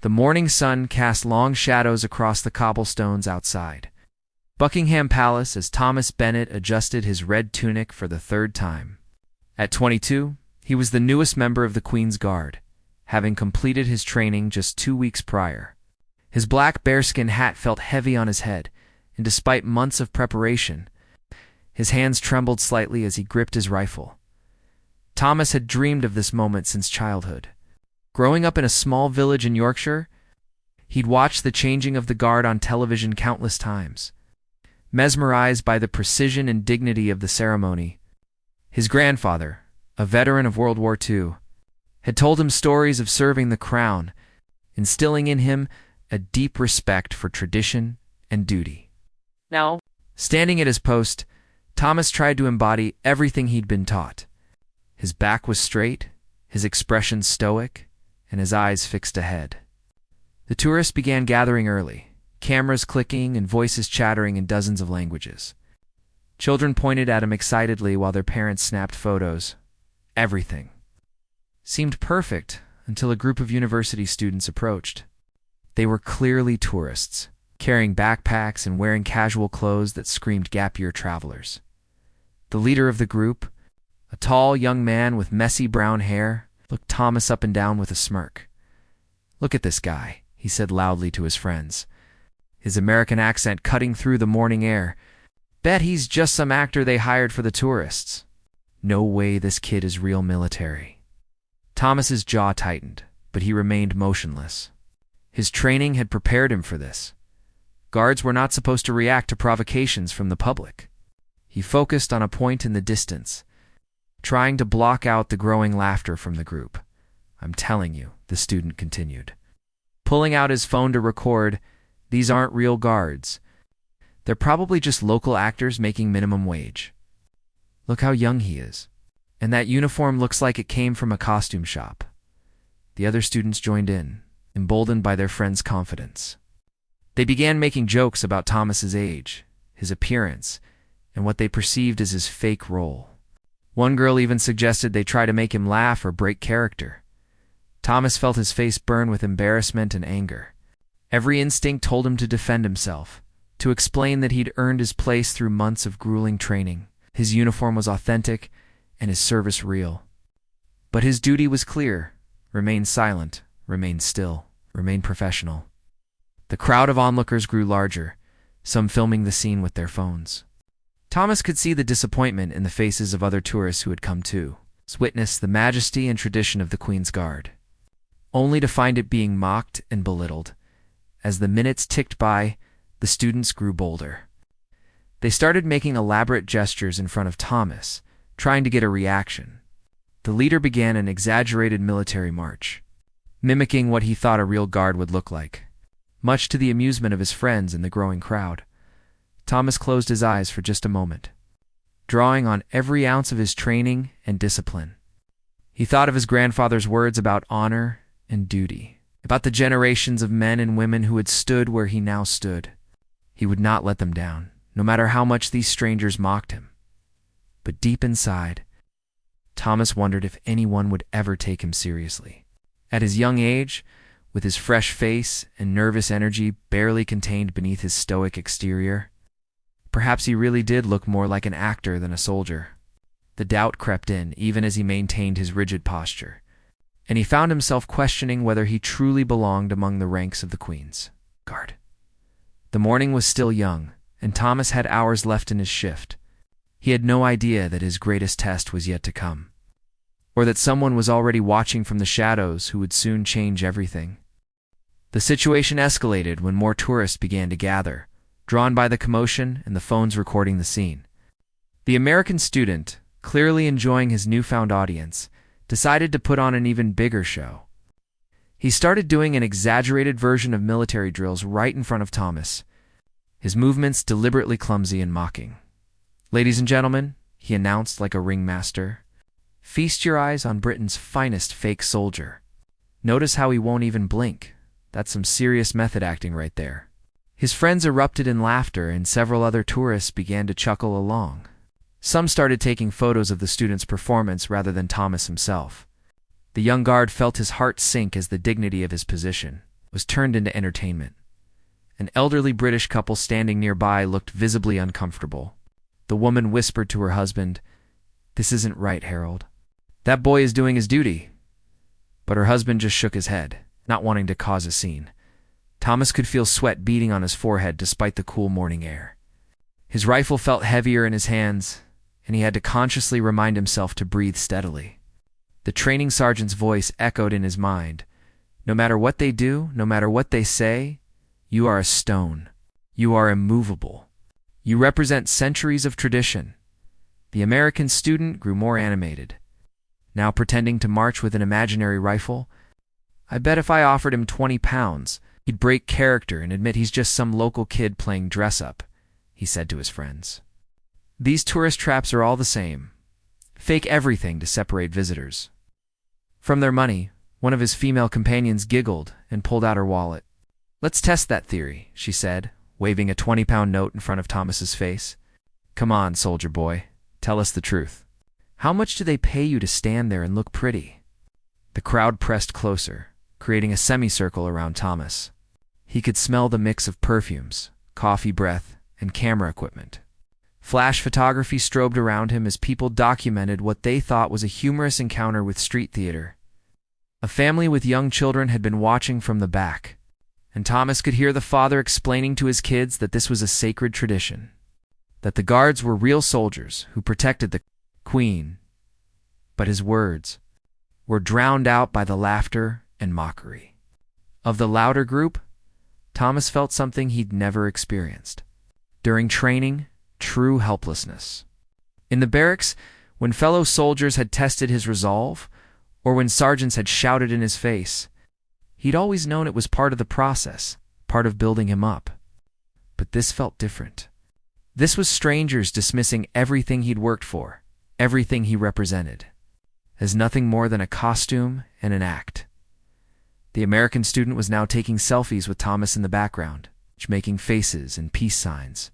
The morning sun cast long shadows across the cobblestones outside Buckingham Palace as Thomas Bennet adjusted his red tunic for the third time. At 22, he was the newest member of the Queen's Guard, having completed his training just 2 weeks prior. His black bearskin hat felt heavy on his head, and despite months of preparation, his hands trembled slightly as he gripped his rifle. Thomas had dreamed of this moment since childhood. Growing up in a small village in Yorkshire, he'd watched the changing of the guard on television countless times. Mesmerized by the precision and dignity of the ceremony, his grandfather, a veteran of World War II, had told him stories of serving the crown, instilling in him a deep respect for tradition and duty. Now, standing at his post, Thomas tried to embody everything he'd been taught. His back was straight, his expression stoic, and his eyes fixed ahead. The tourists began gathering early, cameras clicking and voices chattering in dozens of languages. Children pointed at him excitedly while their parents snapped photos. Everything seemed perfect until a group of university students approached. They were clearly tourists, carrying backpacks and wearing casual clothes that screamed gap-year travelers. The leader of the group, a tall young man with messy brown hair, looked Thomas up and down with a smirk. "Look at this guy," he said loudly to his friends, his American accent cutting through the morning air. "Bet he's just some actor they hired for the tourists. No way this kid is real military." Thomas's jaw tightened, but he remained motionless. His training had prepared him for this. Guards were not supposed to react to provocations from the public. He focused on a point in the distance, trying to block out the growing laughter from the group. "I'm telling you," the student continued, pulling out his phone to record, "these aren't real guards. They're probably just local actors making minimum wage. Look how young he is. And that uniform looks like it came from a costume shop." The other students joined in, emboldened by their friend's confidence. They began making jokes about Thomas's age, his appearance, and what they perceived as his fake role. One girl even suggested they try to make him laugh or break character. Thomas felt his face burn with embarrassment and anger. Every instinct told him to defend himself, to explain that he'd earned his place through months of grueling training. His uniform was authentic, and his service real. But his duty was clear: remain silent, remain still, remain professional. The crowd of onlookers grew larger, some filming the scene with their phones. Thomas could see the disappointment in the faces of other tourists who had come too, to witness the majesty and tradition of the Queen's Guard, only to find it being mocked and belittled. As the minutes ticked by, the students grew bolder. They started making elaborate gestures in front of Thomas, trying to get a reaction. The leader began an exaggerated military march, mimicking what he thought a real guard would look like. Much to the amusement of his friends and the growing crowd, Thomas closed his eyes for just a moment, drawing on every ounce of his training and discipline. He thought of his grandfather's words about honor and duty, about the generations of men and women who had stood where he now stood. He would not let them down, no matter how much these strangers mocked him. But deep inside, Thomas wondered if anyone would ever take him seriously. At his young age, with his fresh face and nervous energy barely contained beneath his stoic exterior, perhaps he really did look more like an actor than a soldier. The doubt crept in even as he maintained his rigid posture, and he found himself questioning whether he truly belonged among the ranks of the Queen's Guard. The morning was still young, and Thomas had hours left in his shift. He had no idea that his greatest test was yet to come, or that someone was already watching from the shadows who would soon change everything. The situation escalated when more tourists began to gather, drawn by the commotion and the phones recording the scene. The American student, clearly enjoying his newfound audience, decided to put on an even bigger show. He started doing an exaggerated version of military drills right in front of Thomas, his movements deliberately clumsy and mocking. "Ladies and gentlemen," he announced like a ringmaster, "feast your eyes on Britain's finest fake soldier. Notice how he won't even blink. That's some serious method acting right there." His friends erupted in laughter, and several other tourists began to chuckle along. Some started taking photos of the student's performance rather than Thomas himself. The young guard felt his heart sink as the dignity of his position, was turned into entertainment. An elderly British couple standing nearby looked visibly uncomfortable. The woman whispered to her husband, "This isn't right, Harold. That boy is doing his duty." But her husband just shook his head, not wanting to cause a scene. Thomas could feel sweat beading on his forehead despite the cool morning air. His rifle felt heavier in his hands, and he had to consciously remind himself to breathe steadily. The training sergeant's voice echoed in his mind. "No matter what they do, no matter what they say, you are a stone. You are immovable. You represent centuries of tradition." The American student grew more animated, now pretending to march with an imaginary rifle. "I bet if I offered him 20 pounds, he'd break character and admit he's just some local kid playing dress-up," he said to his friends. "These tourist traps are all the same. Fake everything to separate visitors." From their money, one of his female companions giggled and pulled out her wallet. "Let's test that theory," she said, waving a 20-pound note in front of Thomas's face. "Come on, soldier boy, tell us the truth. How much do they pay you to stand there and look pretty?" The crowd pressed closer, creating a semicircle around Thomas. He could smell the mix of perfumes, coffee breath, and camera equipment. Flash photography strobed around him as people documented what they thought was a humorous encounter with street theater. A family with young children had been watching from the back, and Thomas could hear the father explaining to his kids that this was a sacred tradition, that the guards were real soldiers who protected the Queen. But his words were drowned out by the laughter and mockery. Of the louder group, Thomas felt something he'd never experienced. During training, true helplessness. In the barracks, when fellow soldiers had tested his resolve, or when sergeants had shouted in his face, he'd always known it was part of the process, part of building him up. But this felt different. This was strangers dismissing everything he'd worked for, everything he represented, as nothing more than a costume and an act. The American student was now taking selfies with Thomas in the background, making faces and peace signs.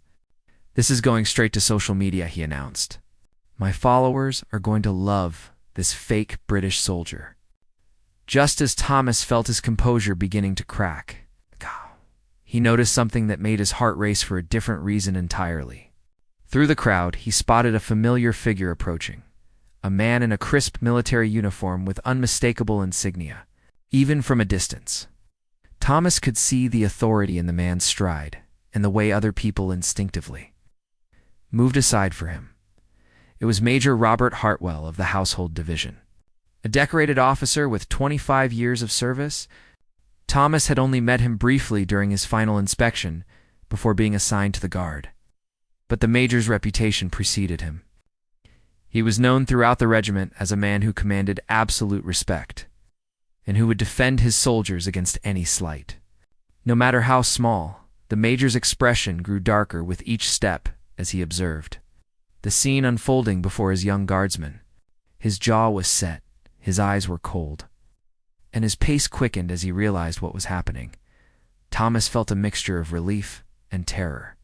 "This is going straight to social media," he announced. "My followers are going to love this fake British soldier." Just as Thomas felt his composure beginning to crack, he noticed something that made his heart race for a different reason entirely. Through the crowd, he spotted a familiar figure approaching, a man in a crisp military uniform with unmistakable insignia, even from a distance. Thomas could see the authority in the man's stride and the way other people instinctively moved aside for him. It was Major Robert Hartwell of the Household Division. A decorated officer with 25 years of service, Thomas had only met him briefly during his final inspection before being assigned to the Guard. But the Major's reputation preceded him. He was known throughout the regiment as a man who commanded absolute respect, and who would defend his soldiers against any slight. No matter how small, the Major's expression grew darker with each step as he observed the scene unfolding before his young guardsmen. His jaw was set, his eyes were cold, and his pace quickened as he realized what was happening. Thomas felt a mixture of relief and terror.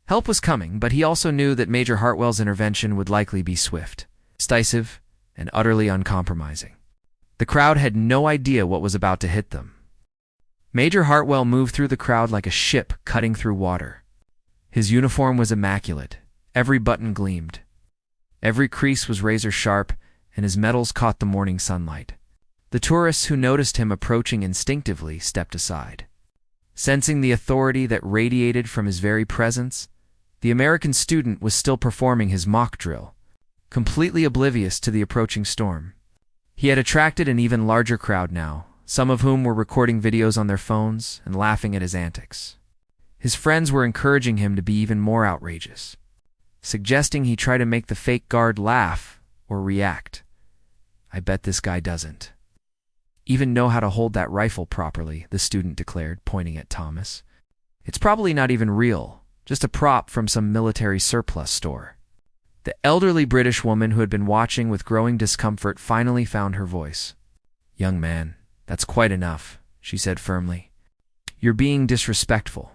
Help was coming, but he also knew that Major Hartwell's intervention would likely be swift, decisive, and utterly uncompromising. The crowd had no idea what was about to hit them. Major Hartwell moved through the crowd like a ship cutting through water. His uniform was immaculate. Every button gleamed. Every crease was razor-sharp, and his medals caught the morning sunlight. The tourists who noticed him approaching instinctively stepped aside. Sensing the authority that radiated from his very presence, the American student was still performing his mock drill, completely oblivious to the approaching storm. He had attracted an even larger crowd now, some of whom were recording videos on their phones and laughing at his antics. His friends were encouraging him to be even more outrageous, suggesting he try to make the fake guard laugh or react. "I bet this guy doesn't even know how to hold that rifle properly," the student declared, pointing at Thomas. "It's probably not even real, just a prop from some military surplus store." The elderly British woman who had been watching with growing discomfort finally found her voice. "Young man, that's quite enough," she said firmly. "You're being disrespectful."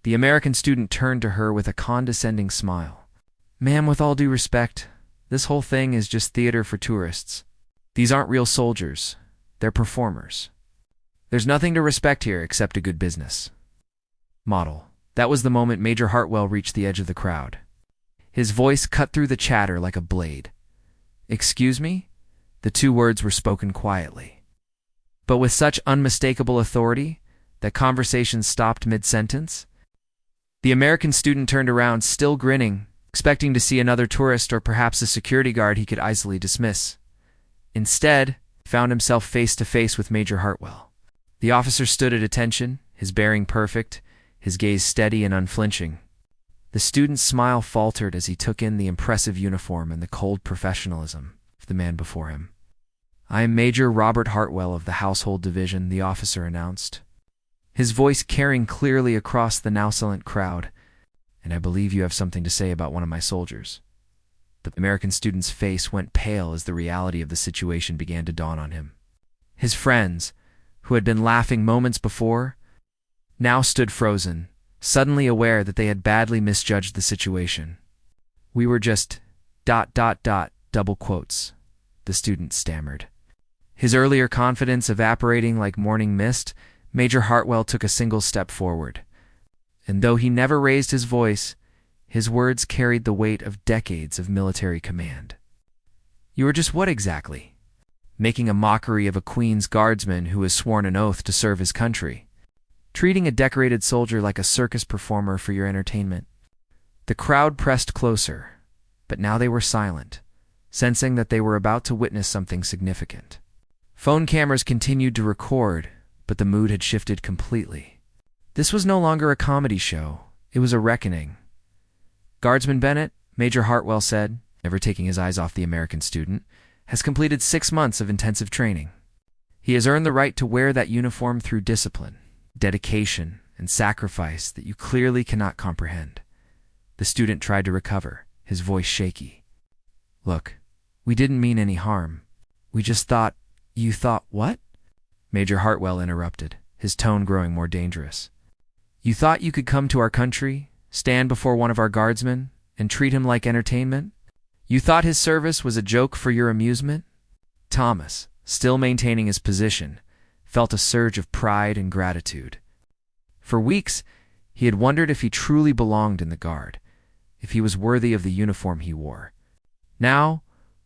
The American student turned to her with a condescending smile. "Ma'am, with all due respect, this whole thing is just theater for tourists. These aren't real soldiers. They're performers." There's nothing to respect here except a good business model. That was the moment Major Hartwell reached the edge of the crowd. His voice cut through the chatter like a blade. "Excuse me?" The two words were spoken quietly, but with such unmistakable authority that conversation stopped mid-sentence. The American student turned around, still grinning, expecting to see another tourist or perhaps a security guard he could easily dismiss. Instead, he found himself face to face with Major Hartwell. The officer stood at attention, his bearing perfect, his gaze steady and unflinching. The student's smile faltered as he took in the impressive uniform and the cold professionalism of the man before him. "I am Major Robert Hartwell of the Household Division," the officer announced, his voice carrying clearly across the now silent crowd, "and I believe you have something to say about one of my soldiers." The American student's face went pale as the reality of the situation began to dawn on him. His friends, who had been laughing moments before, now stood frozen, suddenly aware that they had badly misjudged the situation. "We were just ... double quotes," the student stammered. His earlier confidence evaporating like morning mist, Major Hartwell took a single step forward. And though he never raised his voice, his words carried the weight of decades of military command. "You were just what exactly?" "Making a mockery of a Queen's Guardsman who has sworn an oath to serve his country. Treating a decorated soldier like a circus performer for your entertainment." The crowd pressed closer, but now they were silent, sensing that they were about to witness something significant. Phone cameras continued to record, but the mood had shifted completely. This was no longer a comedy show, it was a reckoning. "Guardsman Bennett," Major Hartwell said, never taking his eyes off the American student, "has completed 6 months of intensive training. He has earned the right to wear that uniform through discipline, dedication, and sacrifice that you clearly cannot comprehend." The student tried to recover, his voice shaky. "Look, we didn't mean any harm. We just thought—" "You thought what?" Major Hartwell interrupted, his tone growing more dangerous. "You thought you could come to our country, stand before one of our guardsmen, and treat him like entertainment? You thought his service was a joke for your amusement?" Thomas, still maintaining his position, felt a surge of pride and gratitude. For weeks, he had wondered if he truly belonged in the Guard, if he was worthy of the uniform he wore. Now,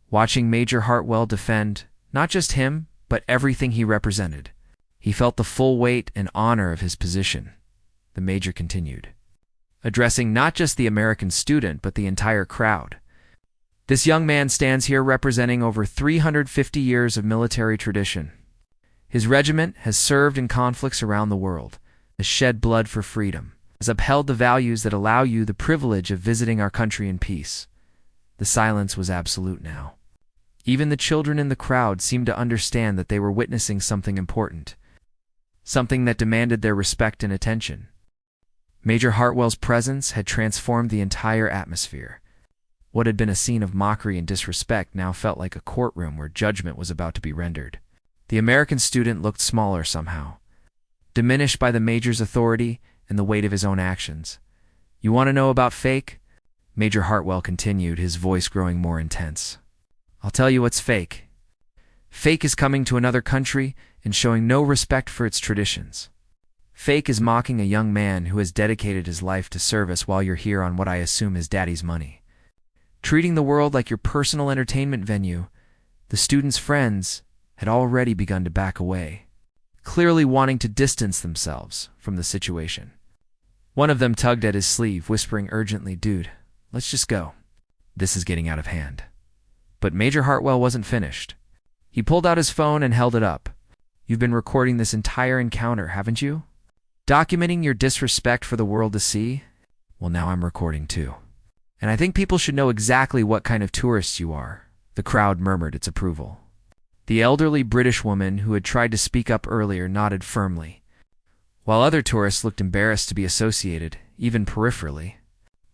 watching Major Hartwell defend not just him, but everything he represented, he felt the full weight and honor of his position. The Major continued, addressing not just the American student, but the entire crowd. "This young man stands here representing over 350 years of military tradition. His regiment has served in conflicts around the world, has shed blood for freedom, has upheld the values that allow you the privilege of visiting our country in peace." The silence was absolute now. Even the children in the crowd seemed to understand that they were witnessing something important, something that demanded their respect and attention. Major Hartwell's presence had transformed the entire atmosphere. What had been a scene of mockery and disrespect now felt like a courtroom where judgment was about to be rendered. The American student looked smaller somehow, diminished by the Major's authority and the weight of his own actions. "You want to know about fake?" Major Hartwell continued, his voice growing more intense. "I'll tell you what's fake. Fake is coming to another country and showing no respect for its traditions. Fake is mocking a young man who has dedicated his life to service while you're here on what I assume is daddy's money. Treating the world like your personal entertainment venue." The student's friends had already begun to back away, clearly wanting to distance themselves from the situation. One of them tugged at his sleeve, whispering urgently, "Dude, let's just go. This is getting out of hand." But Major Hartwell wasn't finished. He pulled out his phone and held it up. "You've been recording this entire encounter, haven't you? Documenting your disrespect for the world to see? Well, now I'm recording too. And I think people should know exactly what kind of tourists you are." The crowd murmured its approval. The elderly British woman who had tried to speak up earlier nodded firmly, while other tourists looked embarrassed to be associated, even peripherally,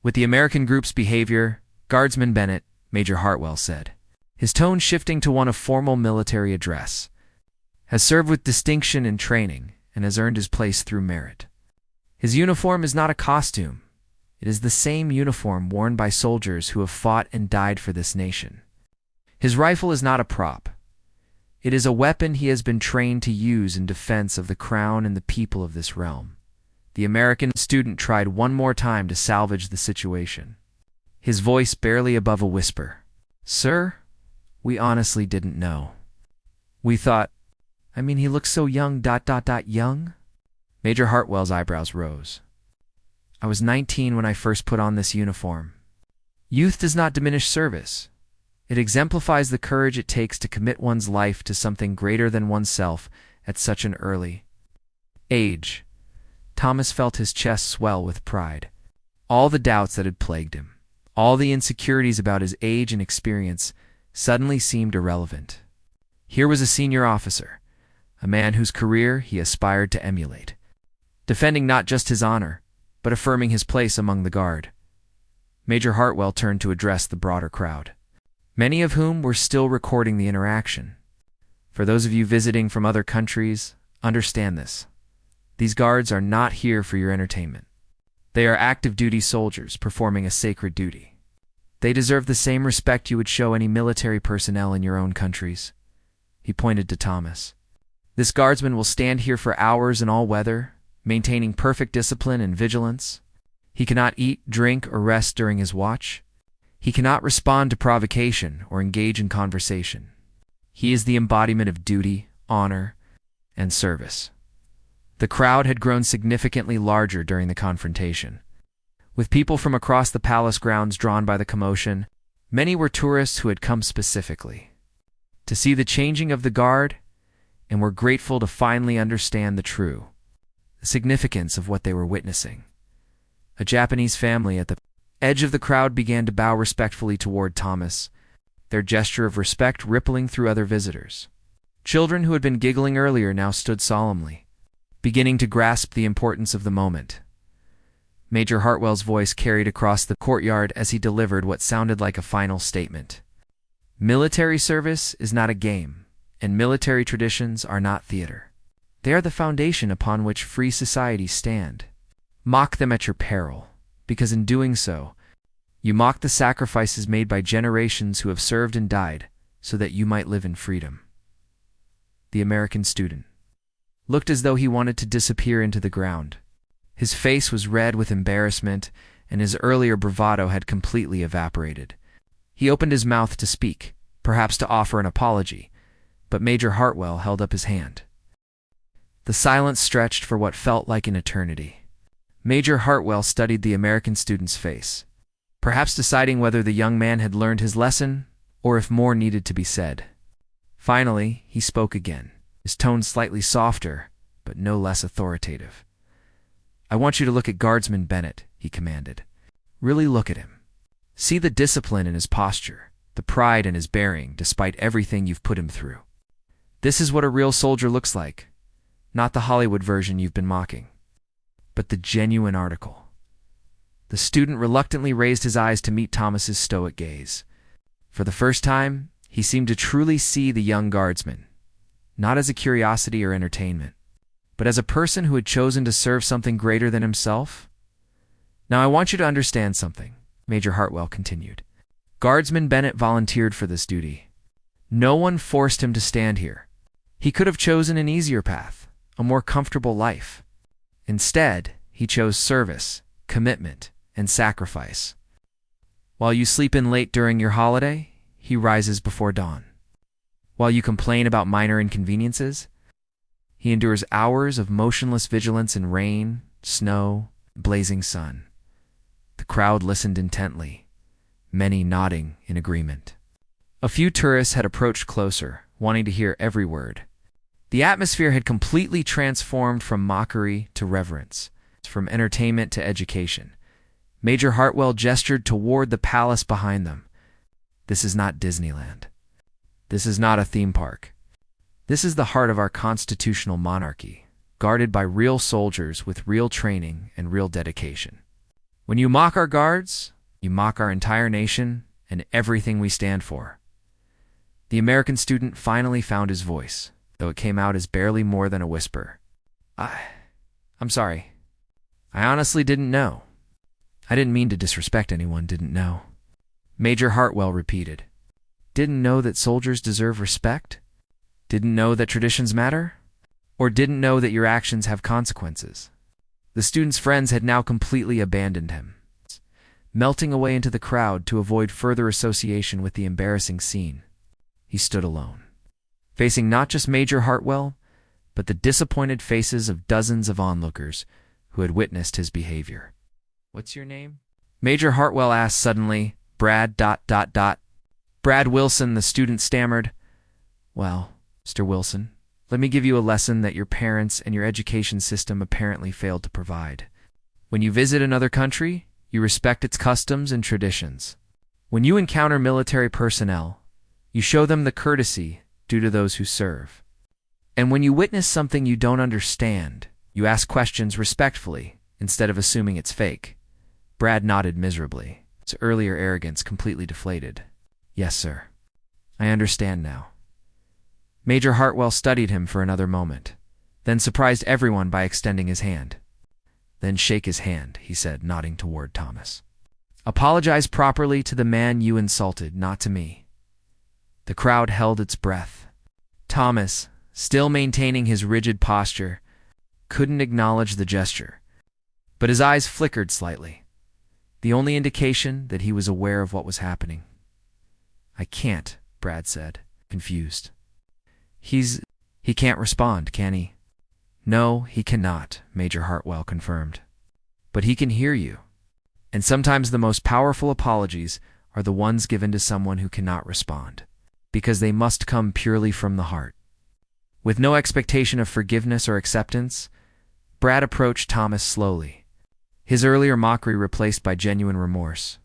with the American group's behavior. "Guardsman Bennett," Major Hartwell said, his tone shifting to one of formal military address, "has served with distinction and training and has earned his place through merit. His uniform is not a costume. It is the same uniform worn by soldiers who have fought and died for this nation. His rifle is not a prop. It is a weapon he has been trained to use in defense of the crown and the people of this realm. The American student tried one more time to salvage the situation. His voice barely above a whisper. "Sir, we honestly didn't know. We thought, he looks so young, young?" Major Hartwell's eyebrows rose. "I was 19 when I first put on this uniform. Youth does not diminish service. It exemplifies the courage it takes to commit one's life to something greater than oneself at such an early age." Thomas felt his chest swell with pride. All the doubts that had plagued him, all the insecurities about his age and experience, suddenly seemed irrelevant. Here was a senior officer, a man whose career he aspired to emulate, defending not just his honor, but affirming his place among the guard. Major Hartwell turned to address the broader crowd, many of whom were still recording the interaction. For those of you visiting from other countries, understand this. These guards are not here for your entertainment. They are active duty soldiers performing a sacred duty. They deserve the same respect you would show any military personnel in your own countries. He pointed to Thomas. This guardsman will stand here for hours in all weather, maintaining perfect discipline and vigilance. He cannot eat, drink, or rest during his watch. He cannot respond to provocation or engage in conversation. He is the embodiment of duty, honor, and service. The crowd had grown significantly larger during the confrontation. With people from across the palace grounds drawn by the commotion, many were tourists who had come specifically to see the changing of the guard and were grateful to finally understand the significance of what they were witnessing. A Japanese family at the edge of the crowd began to bow respectfully toward Thomas, their gesture of respect rippling through other visitors. Children who had been giggling earlier now stood solemnly, beginning to grasp the importance of the moment. Major Hartwell's voice carried across the courtyard as he delivered what sounded like a final statement. Military service is not a game, and military traditions are not theater. They are the foundation upon which free societies stand. Mock them at your peril, because in doing so, you mock the sacrifices made by generations who have served and died so that you might live in freedom. The American student looked as though he wanted to disappear into the ground. His face was red with embarrassment, and his earlier bravado had completely evaporated. He opened his mouth to speak, perhaps to offer an apology, but Major Hartwell held up his hand. The silence stretched for what felt like an eternity. Major Hartwell studied the American student's face, perhaps deciding whether the young man had learned his lesson or if more needed to be said. Finally, he spoke again, his tone slightly softer, but no less authoritative. "I want you to look at Guardsman Bennett," he commanded. "Really look at him. See the discipline in his posture, the pride in his bearing, despite everything you've put him through. This is what a real soldier looks like, not the Hollywood version you've been mocking, but the genuine article." The student reluctantly raised his eyes to meet Thomas's stoic gaze. For the first time, he seemed to truly see the young guardsman, not as a curiosity or entertainment, but as a person who had chosen to serve something greater than himself. "Now I want you to understand something," Major Hartwell continued. "Guardsman Bennett volunteered for this duty. No one forced him to stand here. He could have chosen an easier path, a more comfortable life. Instead, he chose service, commitment, and sacrifice. While you sleep in late during your holiday, he rises before dawn. While you complain about minor inconveniences, he endures hours of motionless vigilance in rain, snow, blazing sun." The crowd listened intently, many nodding in agreement. A few tourists had approached closer, wanting to hear every word. The atmosphere had completely transformed from mockery to reverence, from entertainment to education. Major Hartwell gestured toward the palace behind them. "This is not Disneyland. This is not a theme park. This is the heart of our constitutional monarchy, guarded by real soldiers with real training and real dedication. When you mock our guards, you mock our entire nation and everything we stand for." The American student finally found his voice, though it came out as barely more than a whisper. I'm sorry. I honestly didn't know. I didn't mean to disrespect anyone, didn't know." Major Hartwell repeated. "Didn't know that soldiers deserve respect? Didn't know that traditions matter? Or didn't know that your actions have consequences? The student's friends had now completely abandoned him, melting away into the crowd to avoid further association with the embarrassing scene. He stood alone, facing not just Major Hartwell, but the disappointed faces of dozens of onlookers who had witnessed his behavior. "What's your name?" Major Hartwell asked suddenly. Brad ... Brad Wilson, the student stammered. "Well, Mr. Wilson, let me give you a lesson that your parents and your education system apparently failed to provide. When you visit another country, you respect its customs and traditions. When you encounter military personnel, you show them the courtesy due to those who serve. And when you witness something you don't understand, you ask questions respectfully instead of assuming it's fake." Brad nodded miserably, his earlier arrogance completely deflated. "Yes, sir. I understand now." Major Hartwell studied him for another moment, then surprised everyone by extending his hand. "Then shake his hand," he said, nodding toward Thomas. "Apologize properly to the man you insulted, not to me." The crowd held its breath. Thomas, still maintaining his rigid posture, couldn't acknowledge the gesture, but his eyes flickered slightly, the only indication that he was aware of what was happening. "I can't," Brad said, confused. He can't respond, can he?" "No, he cannot," Major Hartwell confirmed. "But he can hear you. And sometimes the most powerful apologies are the ones given to someone who cannot respond, because they must come purely from the heart." With no expectation of forgiveness or acceptance, Brad approached Thomas slowly, his earlier mockery replaced by genuine remorse.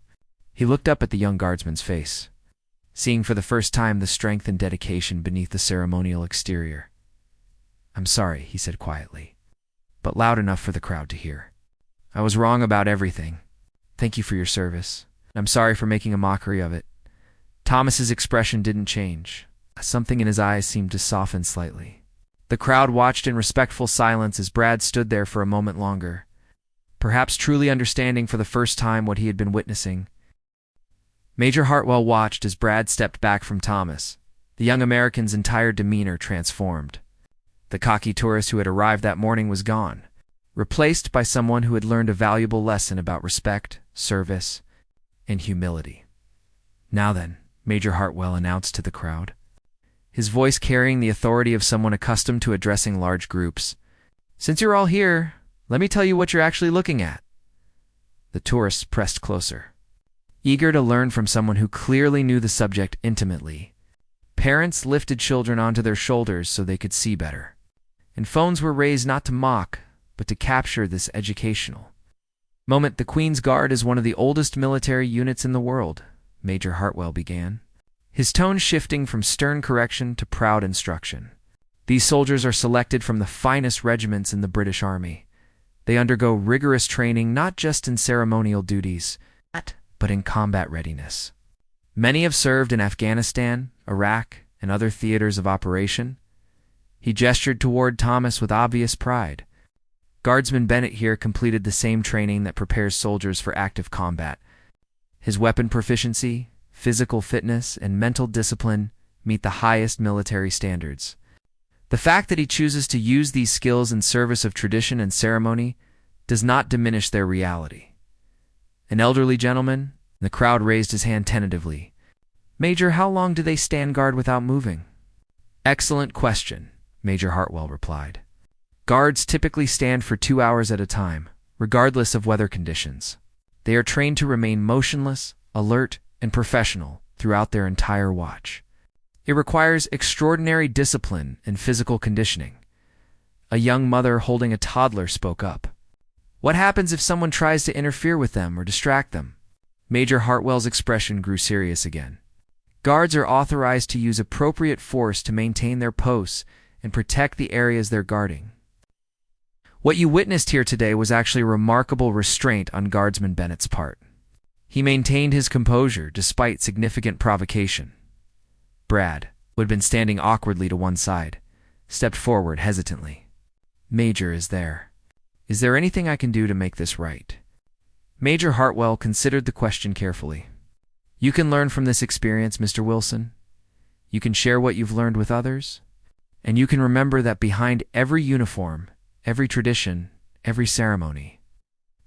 He looked up at the young guardsman's face, seeing for the first time the strength and dedication beneath the ceremonial exterior. "I'm sorry," he said quietly, but loud enough for the crowd to hear. "I was wrong about everything. Thank you for your service. I'm sorry for making a mockery of it." Thomas's expression didn't change. Something in his eyes seemed to soften slightly. The crowd watched in respectful silence as Brad stood there for a moment longer, perhaps truly understanding for the first time what he had been witnessing. Major Hartwell watched as Brad stepped back from Thomas, the young American's entire demeanor transformed. The cocky tourist who had arrived that morning was gone, replaced by someone who had learned a valuable lesson about respect, service, and humility. "Now then," Major Hartwell announced to the crowd, his voice carrying the authority of someone accustomed to addressing large groups. "Since you're all here, let me tell you what you're actually looking at." The tourists pressed closer, eager to learn from someone who clearly knew the subject intimately. Parents lifted children onto their shoulders so they could see better, and phones were raised not to mock, but to capture this educational moment. "The Queen's Guard is one of the oldest military units in the world," Major Hartwell began, his tone shifting from stern correction to proud instruction. "These soldiers are selected from the finest regiments in the British Army. They undergo rigorous training not just in ceremonial duties, but in combat readiness. Many have served in Afghanistan, Iraq, and other theaters of operation." He gestured toward Thomas with obvious pride. "Guardsman Bennett here completed the same training that prepares soldiers for active combat. His weapon proficiency, physical fitness, and mental discipline meet the highest military standards. The fact that he chooses to use these skills in service of tradition and ceremony does not diminish their reality." An elderly gentleman, the crowd raised his hand tentatively. "Major, how long do they stand guard without moving?" "Excellent question," Major Hartwell replied. "Guards typically stand for 2 hours at a time, regardless of weather conditions. They are trained to remain motionless, alert, and professional throughout their entire watch. It requires extraordinary discipline and physical conditioning." A young mother holding a toddler spoke up. "What happens if someone tries to interfere with them or distract them?" Major Hartwell's expression grew serious again. "Guards are authorized to use appropriate force to maintain their posts and protect the areas they're guarding." What you witnessed here today was actually remarkable restraint on Guardsman Bennett's part. He maintained his composure despite significant provocation. Brad, who had been standing awkwardly to one side, stepped forward hesitantly. "Major is there. Is there anything I can do to make this right?" Major Hartwell considered the question carefully. "You can learn from this experience, Mr. Wilson. You can share what you've learned with others. And you can remember that behind every uniform, every tradition, every ceremony,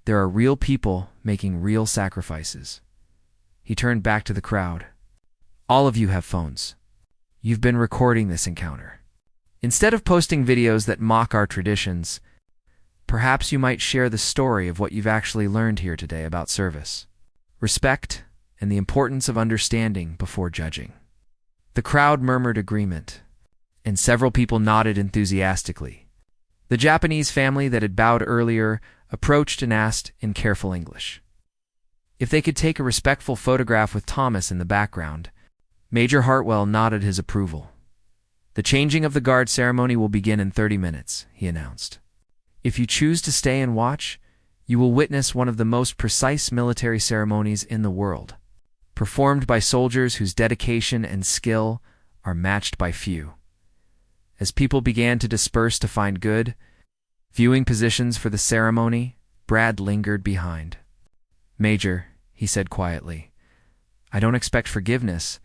there are real people making real sacrifices. He turned back to the crowd. All of you have phones. You've been recording this encounter. Instead of posting videos that mock our traditions, perhaps you might share the story of what you've actually learned here today about service, respect, and the importance of understanding before judging. The crowd murmured agreement, and several people nodded enthusiastically. The Japanese family that had bowed earlier approached and asked in careful English if they could take a respectful photograph with Thomas in the background. Major Hartwell nodded his approval. The changing of the guard ceremony will begin in 30 minutes, he announced. If you choose to stay and watch, you will witness one of the most precise military ceremonies in the world, performed by soldiers whose dedication and skill are matched by few. As people began to disperse to find good viewing positions for the ceremony, Brad lingered behind. Major, he said quietly, I don't expect forgiveness,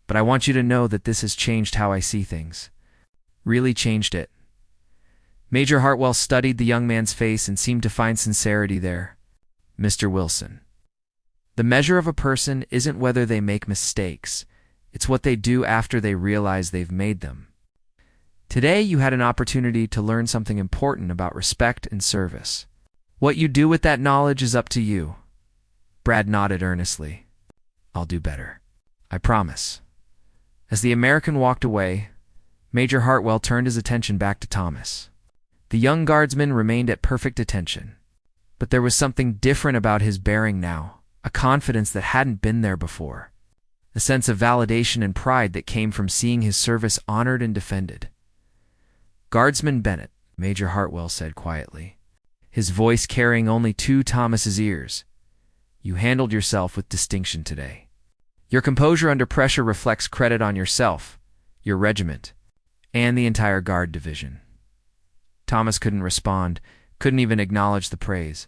but I want you to know that this has changed how I see things. Really changed it. Major Hartwell studied the young man's face and seemed to find sincerity there. Mr. Wilson, the measure of a person isn't whether they make mistakes, it's what they do after they realize they've made them. Today you had an opportunity to learn something important about respect and service. What you do with that knowledge is up to you. Brad nodded earnestly. I'll do better. I promise. As the American walked away, Major Hartwell turned his attention back to Thomas. The young guardsman remained at perfect attention, but there was something different about his bearing now, a confidence that hadn't been there before, a sense of validation and pride that came from seeing his service honored and defended. Guardsman Bennett, Major Hartwell said quietly, his voice carrying only to Thomas's ears, you handled yourself with distinction today. Your composure under pressure reflects credit on yourself, your regiment, and the entire Guard division. Thomas couldn't respond, couldn't even acknowledge the praise,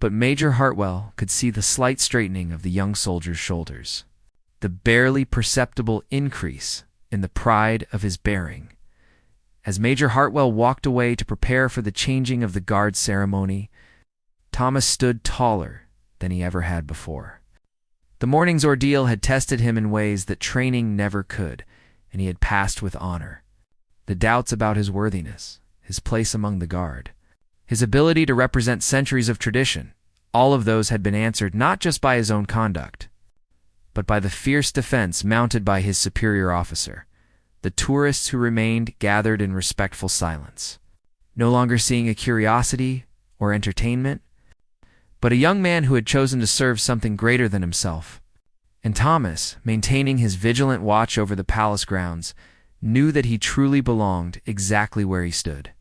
but Major Hartwell could see the slight straightening of the young soldier's shoulders, the barely perceptible increase in the pride of his bearing. As Major Hartwell walked away to prepare for the changing of the guard ceremony, Thomas stood taller than he ever had before. The morning's ordeal had tested him in ways that training never could, and he had passed with honor. The doubts about his worthiness, his place among the guard, his ability to represent centuries of tradition, all of those had been answered not just by his own conduct, but by the fierce defense mounted by his superior officer. The tourists who remained gathered in respectful silence, no longer seeing a curiosity or entertainment, but a young man who had chosen to serve something greater than himself. And Thomas, maintaining his vigilant watch over the palace grounds, knew that he truly belonged exactly where he stood.